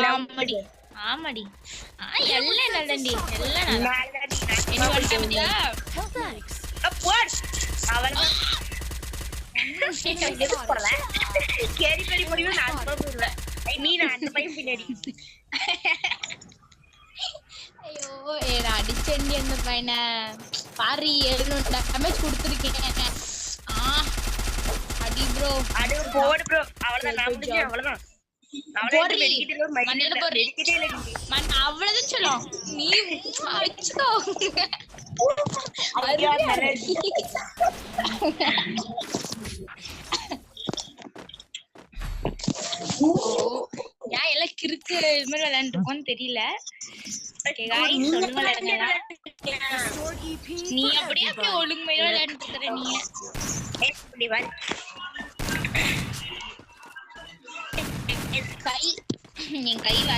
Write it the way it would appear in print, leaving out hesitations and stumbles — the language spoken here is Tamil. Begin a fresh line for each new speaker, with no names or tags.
ஆமாடி ஆமாடி எல்லாம் நல்லண்டி எல்லாம் நல்லா என்ன பண்ணிட்ட பத்தியா
கேரி பெரி முடிவு நான் போடுவேன் நீ நான் அந்த பையன் பின்னாடி
ஐயோ ஏடா அடிச்சண்டி அந்த பையனை பாரு 700 டேமேஜ் கொடுத்துருக்கேன் அடி ப்ரோ
அடு போடு ப்ரோ அவ்வளவுதான் நான் முடிஞ்சு அவ்வளவுதான்
அவ்வளவுதான் சொல்லும் நீ வச்சுக்கோ ஏன் எல்லாம் கிறுக்கு இது மாதிரி விளையாண்டுருக்கோன்னு தெரியல நீ அப்படியே அப்படியே ஒழுங்குமையா விளையாண்டு இருக்கிற நீ கை என் கை வேலை